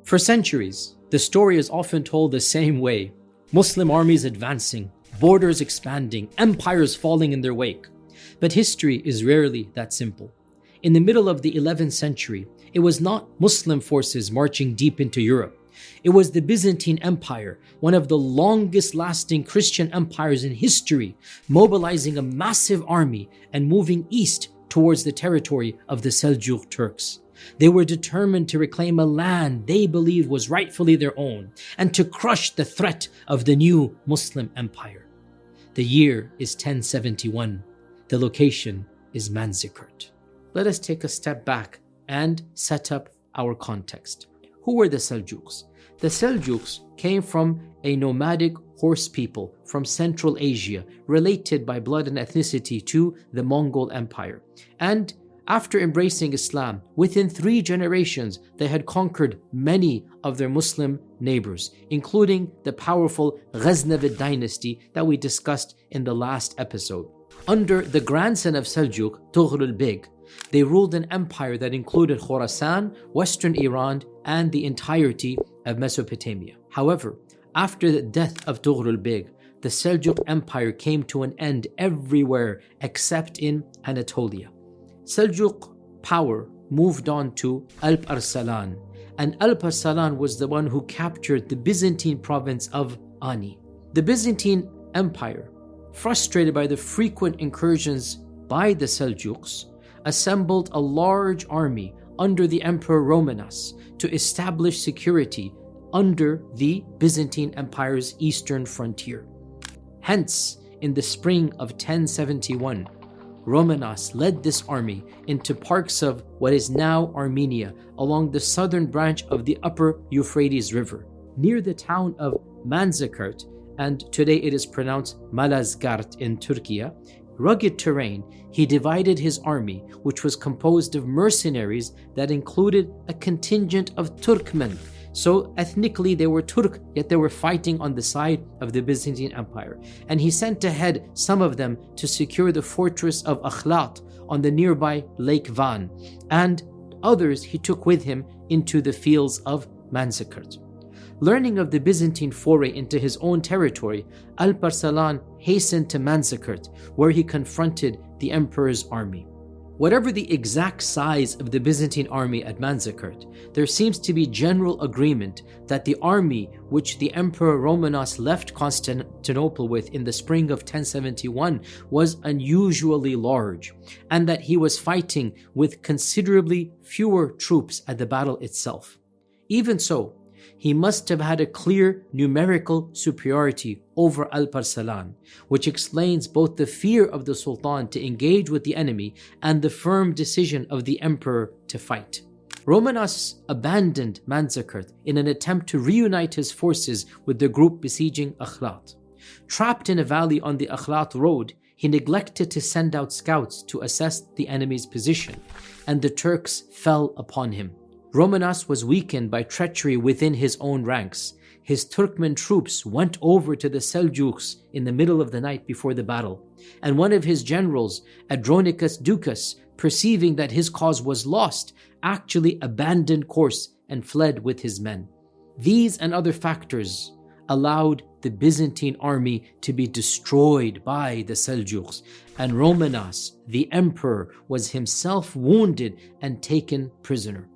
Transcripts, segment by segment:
For centuries, the story is often told the same way: Muslim armies advancing, borders expanding, empires falling in their wake. But history is rarely that simple. In the middle of the 11th century, it was not Muslim forces marching deep into Europe. It was the Byzantine Empire, one of the longest lasting Christian empires in history, mobilizing a massive army and moving east towards the territory of the Seljuk Turks. They were determined to reclaim a land they believed was rightfully their own and to crush the threat of the new Muslim empire. The year is 1071. The location is Manzikert. Let us take a step back and set up our context. Who were the Seljuks? The Seljuks came from a nomadic horse people from Central Asia, related by blood and ethnicity to the Mongol Empire. And after embracing Islam, within 3 generations, they had conquered many of their Muslim neighbors, including the powerful Ghaznavid dynasty that we discussed in the last episode. Under the grandson of Seljuk, Tughrul Beg, they ruled an empire that included Khorasan, western Iran, and the entirety of Mesopotamia. However, after the death of Tughrul Beg, the Seljuk Empire came to an end everywhere except in Anatolia. Seljuk power moved on to Alp Arslan, and Alp Arslan was the one who captured the Byzantine province of Ani. The Byzantine Empire, frustrated by the frequent incursions by the Seljuks, assembled a large army under the Emperor Romanos to establish security under the Byzantine Empire's eastern frontier. Hence, in the spring of 1071, Romanos led this army into parts of what is now Armenia along the southern branch of the upper Euphrates River, near the town of Manzikert, and today it is pronounced Malazgirt in Turkiye. Rugged terrain, he divided his army, which was composed of mercenaries that included a contingent of Turkmen. So ethnically they were Turk, yet they were fighting on the side of the Byzantine Empire. And he sent ahead some of them to secure the fortress of Akhlat on the nearby Lake Van, and others he took with him into the fields of Manzikert. Learning of the Byzantine foray into his own territory, Alp Arslan hastened to Manzikert, where he confronted the emperor's army. Whatever the exact size of the Byzantine army at Manzikert, there seems to be general agreement that the army which the Emperor Romanos left Constantinople with in the spring of 1071 was unusually large, and that he was fighting with considerably fewer troops at the battle itself. Even so, he must have had a clear numerical superiority over Alp Arslan, which explains both the fear of the Sultan to engage with the enemy and the firm decision of the emperor to fight. Romanos abandoned Manzikert in an attempt to reunite his forces with the group besieging Akhlat. Trapped in a valley on the Akhlat road, he neglected to send out scouts to assess the enemy's position, and the Turks fell upon him. Romanos was weakened by treachery within his own ranks. His Turkmen troops went over to the Seljuks in the middle of the night before the battle, and one of his generals, Andronicus Ducas, perceiving that his cause was lost, actually abandoned course and fled with his men. These and other factors allowed the Byzantine army to be destroyed by the Seljuks, and Romanos, the emperor, was himself wounded and taken prisoner.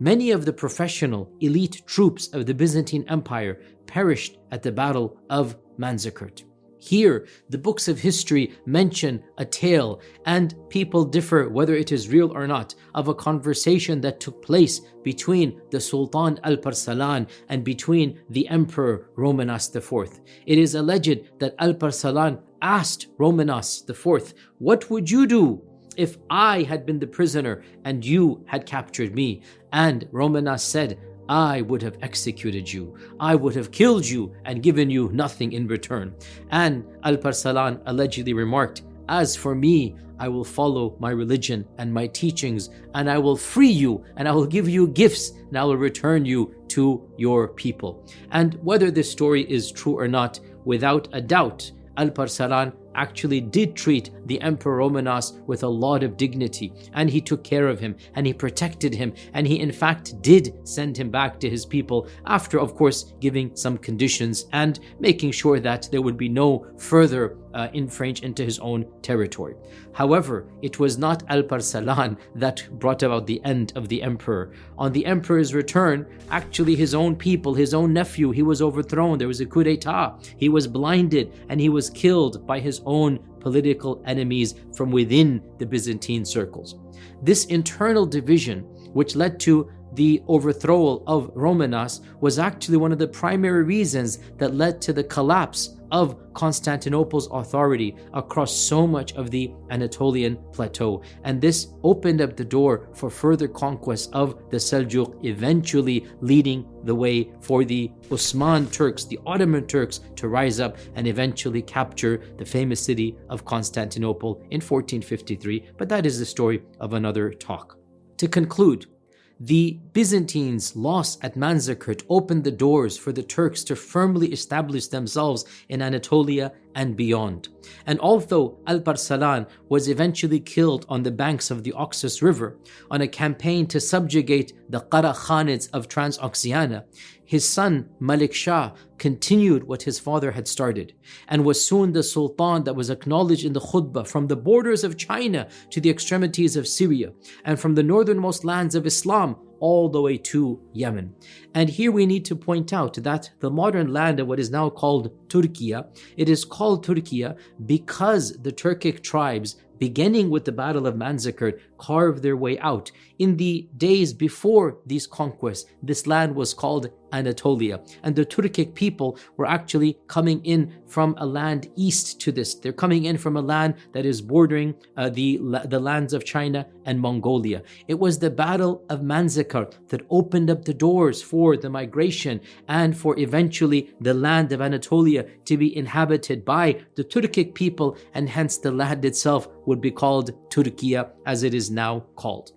Many of the professional elite troops of the Byzantine Empire perished at the Battle of Manzikert. Here, the books of history mention a tale, and people differ whether it is real or not, of a conversation that took place between the Sultan Alp Arslan and between the Emperor Romanos IV. It is alleged that Alp Arslan asked Romanos IV, "What would you do if I had been the prisoner and you had captured me?" And Romanos said, "I would have executed you. I would have killed you and given you nothing in return." And Alp Arslan allegedly remarked, "As for me, I will follow my religion and my teachings, and I will free you, and I will give you gifts, and I will return you to your people." And whether this story is true or not, without a doubt, Alp Arslan actually did treat the Emperor Romanos with a lot of dignity, and he took care of him, and he protected him, and he in fact did send him back to his people after, of course, giving some conditions and making sure that there would be no further infringe into his own territory. However, it was not Arslan that brought about the end of the emperor. On the emperor's return, actually his own people, his own nephew, he was overthrown. There was a coup d'etat. He was blinded and he was killed by his own political enemies from within the Byzantine circles. This internal division, which led to the overthrow of Romanos, was actually one of the primary reasons that led to the collapse of Constantinople's authority across so much of the Anatolian plateau. And this opened up the door for further conquest of the Seljuk, eventually leading the way for the Osman Turks, the Ottoman Turks, to rise up and eventually capture the famous city of Constantinople in 1453. But that is the story of another talk. To conclude, the Byzantines' loss at Manzikert opened the doors for the Turks to firmly establish themselves in Anatolia and beyond. And although Alparslan was eventually killed on the banks of the Oxus River on a campaign to subjugate the Qara Khanids of Transoxiana, his son Malik Shah continued what his father had started and was soon the Sultan that was acknowledged in the khutbah from the borders of China to the extremities of Syria and from the northernmost lands of Islam all the way to Yemen. And here we need to point out that the modern land of what is now called Turkiya, it is called Turkiya because the Turkic tribes, beginning with the Battle of Manzikert, carved their way out. In the days before these conquests, this land was called Anatolia, and the Turkic people were actually coming in from a land east to this. They're coming in from a land that is bordering the lands of China and Mongolia. It was the Battle of Manzikert that opened up the doors for the migration and for eventually the land of Anatolia to be inhabited by the Turkic people, and hence the land itself would be called Turkiya as it is now called.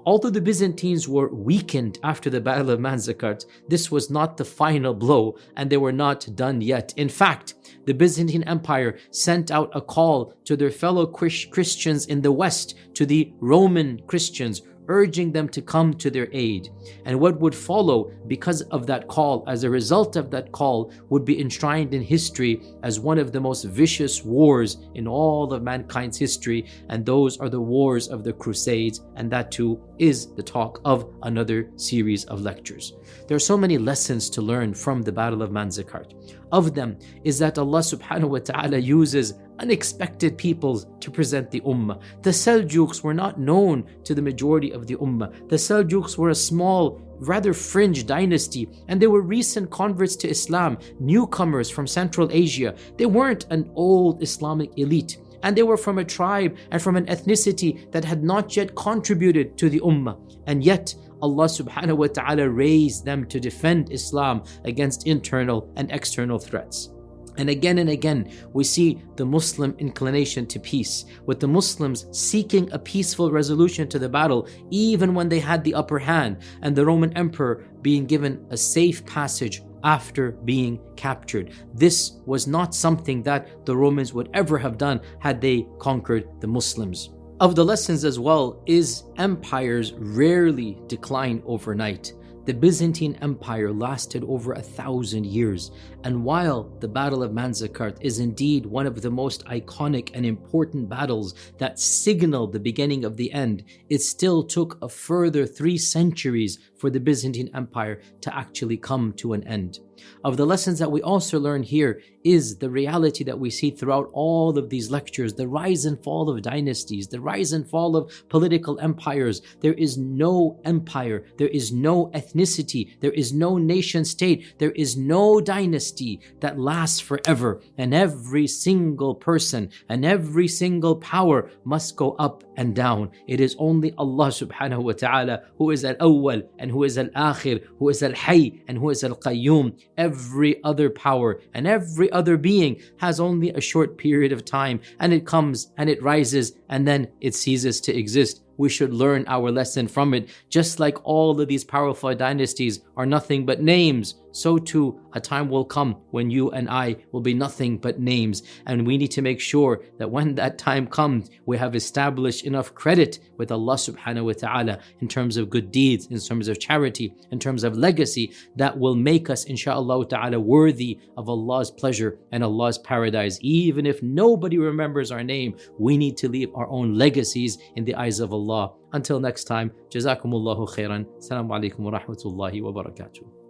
Although the Byzantines were weakened after the Battle of Manzikert, this was not the final blow and they were not done yet. In fact, the Byzantine Empire sent out a call to their fellow Christians in the West, to the Roman Christians, urging them to come to their aid. And what would follow because of that call, as a result of that call, would be enshrined in history as one of the most vicious wars in all of mankind's history, and those are the wars of the Crusades, and that too is the talk of another series of lectures. There are so many lessons to learn from the Battle of Manzikert. Of them is that Allah subhanahu wa ta'ala uses unexpected peoples to present the ummah. The Seljuks were not known to the majority of the ummah. The Seljuks were a small, rather fringe dynasty, and they were recent converts to Islam, newcomers from Central Asia. They weren't an old Islamic elite, and they were from a tribe and from an ethnicity that had not yet contributed to the ummah. And yet Allah subhanahu wa ta'ala raised them to defend Islam against internal and external threats. And again, we see the Muslim inclination to peace, with the Muslims seeking a peaceful resolution to the battle, even when they had the upper hand, and the Roman emperor being given a safe passage after being captured. This was not something that the Romans would ever have done had they conquered the Muslims. Of the lessons as well is empires rarely decline overnight. The Byzantine Empire lasted over 1,000 years, and while the Battle of Manzikert is indeed one of the most iconic and important battles that signaled the beginning of the end, it still took a further 3 centuries for the Byzantine Empire to actually come to an end. Of the lessons that we also learn here is the reality that we see throughout all of these lectures, the rise and fall of dynasties, the rise and fall of political empires. There is no empire, there is no ethnicity, there is no nation state, there is no dynasty that lasts forever, and every single person and every single power must go up and down. It is only Allah subhanahu wa ta'ala who is al-awwal and who is al-akhir, who is al-hayy and who is al-qayyum. Every other power and every other being has only a short period of time, and it comes and it rises and then it ceases to exist. We should learn our lesson from it. Just like all of these powerful dynasties are nothing but names, so too a time will come when you and I will be nothing but names, and we need to make sure that when that time comes, we have established enough credit with Allah subhanahu wa ta'ala in terms of good deeds, in terms of charity, in terms of legacy, that will make us insha'Allah ta'ala worthy of Allah's pleasure and Allah's paradise. Even if nobody remembers our name, we need to leave our own legacies in the eyes of Allah. Until next time, Jazakumullahu khairan. Assalamu alaikum wa rahmatullahi wa barakatuh.